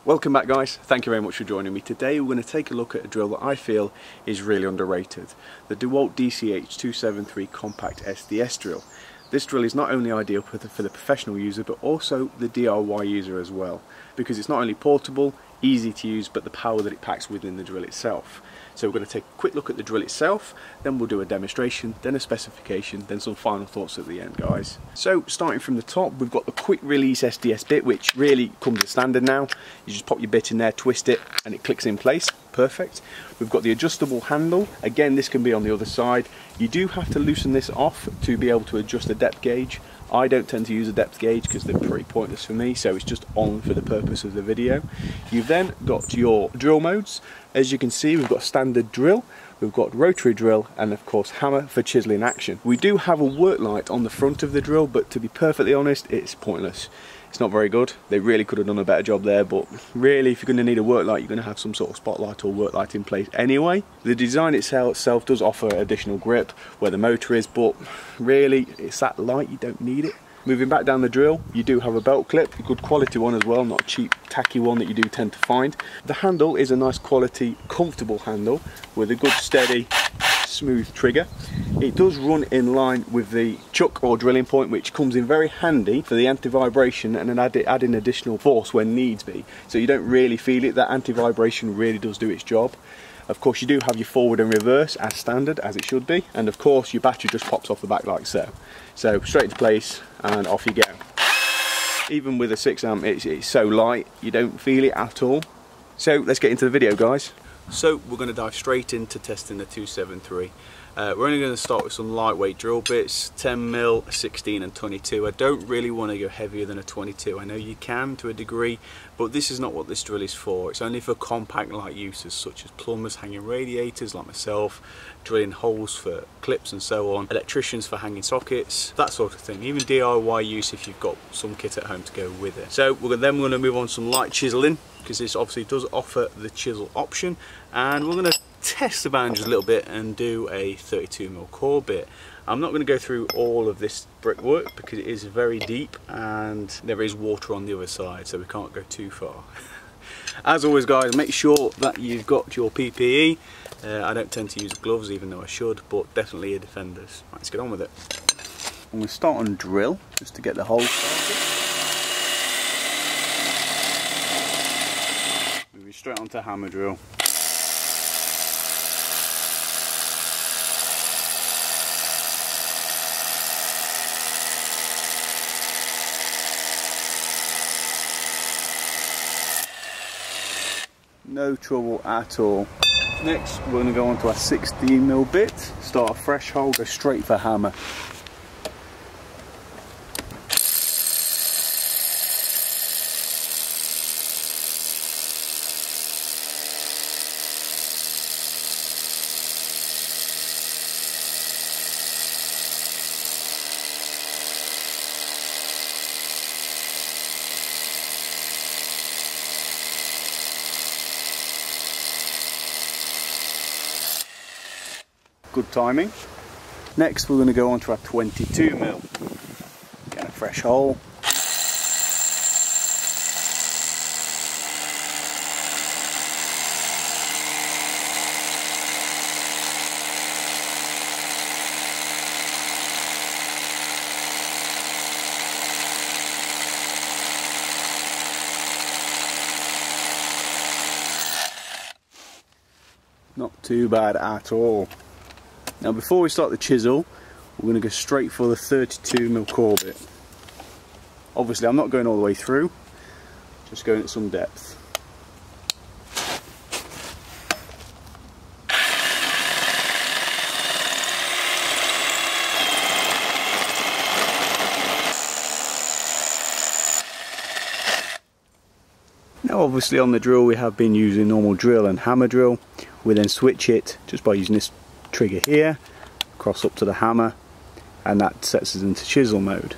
Welcome back guys, thank you very much for joining me. Today we're going to take a look at a drill that I feel is really underrated. The DeWalt DCH273 Compact SDS drill. This drill is not only ideal for the professional user but also the DIY user as well, because it's not only portable, easy to use, but the power that it packs within the drill itself. So we're going to take a quick look at the drill itself, then we'll do a demonstration, then a specification, then some final thoughts at the end guys. So starting from the top, we've got the quick release SDS bit, which really comes as standard now. You just pop your bit in there, twist it, and it clicks in place. Perfect. We've got the adjustable handle. Again, this can be on the other side. You do have to loosen this off to be able to adjust the depth gauge. I don't tend to use a depth gauge because they're pretty pointless for me, so it's just on for the purpose of the video. You've then got your drill modes. As you can see, we've got standard drill, we've got rotary drill, and of course hammer for chiseling action. We do have a work light on the front of the drill, but to be perfectly honest, it's pointless. It's not very good. They really could have done a better job there, but really if you're going to need a work light, you're going to have some sort of spotlight or work light in place anyway. The design itself does offer additional grip where the motor is, but really it's that light, you don't need it. Moving back down the drill, you do have a belt clip, a good quality one as well, not a cheap tacky one that you do tend to find. The handle is a nice quality, comfortable handle with a good steady smooth trigger. It does run in line with the chuck or drilling point, which comes in very handy for the anti-vibration and adding additional force when needs be. So you don't really feel it. That anti-vibration really does do its job. Of course you do have your forward and reverse as standard, as it should be, and of course your battery just pops off the back like so. So straight into place and off you go. Even with a 6 amp it's so light you don't feel it at all. So let's get into the video guys. So we're going to dive straight into testing the 273. We're only going to start with some lightweight drill bits, 10mm, 16 and 22. I don't really want to go heavier than a 22. I know you can to a degree, but this is not what this drill is for. It's only for compact light uses such as plumbers hanging radiators like myself, drilling holes for clips and so on, electricians for hanging sockets, that sort of thing. Even DIY use if you've got some kit at home to go with it. So we're then going to move on to some light chiseling, because this obviously does offer the chisel option, and we're going to test the boundaries a little bit and do a 32mm core bit. I'm not going to go through all of this brickwork because it is very deep and there is water on the other side, so we can't go too far. As always guys, make sure that you've got your PPE. I don't tend to use gloves even though I should, but definitely your defenders. Right, let's get on with it. I'm going to start on drill just to get the hole started. Moving straight onto hammer drill. No trouble at all. Next we're going to go on to our 16mm bit, start a fresh hole, go straight for hammer. Good timing. Next we're going to go on to our 22mm. Get a fresh hole. Not too bad at all. Now before we start the chisel, we're going to go straight for the 32mm core bit. Obviously I'm not going all the way through, just going at some depth. Now obviously on the drill we have been using normal drill and hammer drill. We then switch it just by using this trigger here, cross up to the hammer, and that sets us into chisel mode.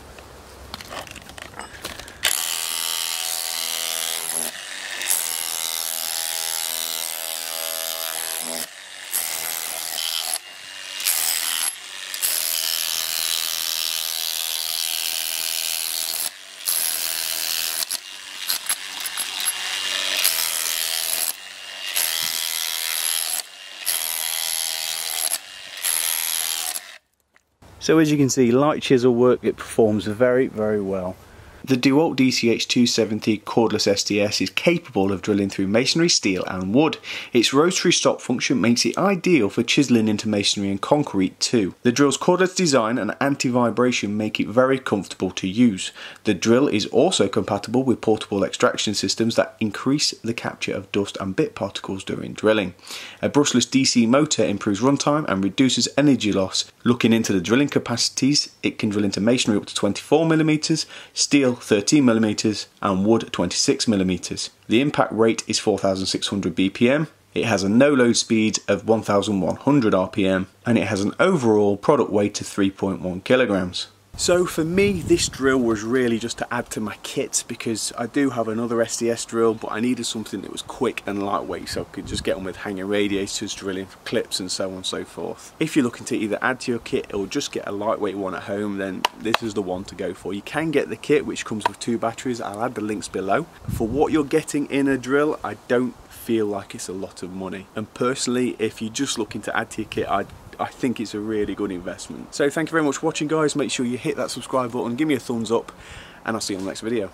So as you can see, light chisel work, it performs very, very well. The DeWalt DCH273 Cordless SDS is capable of drilling through masonry, steel and wood. Its rotary stop function makes it ideal for chiselling into masonry and concrete too. The drill's cordless design and anti-vibration make it very comfortable to use. The drill is also compatible with portable extraction systems that increase the capture of dust and bit particles during drilling. A brushless DC motor improves runtime and reduces energy loss. Looking into the drilling capacities, it can drill into masonry up to 24mm, steel 13mm and wood 26mm. The impact rate is 4600 BPM. It has a no-load speed of 1100 RPM and it has an overall product weight of 3.1 kilograms. So for me, this drill was really just to add to my kit, because I do have another SDS drill, but I needed something that was quick and lightweight so I could just get on with hanging radiators, drilling for clips and so on and so forth. If you're looking to either add to your kit or just get a lightweight one at home, then this is the one to go for. You can get the kit which comes with 2 batteries, I'll add the links below. For what you're getting in a drill, I don't feel like it's a lot of money, and personally, if you're just looking to add to your kit, I think it's a really good investment. So thank you very much for watching, guys. Make sure you hit that subscribe button, give me a thumbs up, and I'll see you on the next video.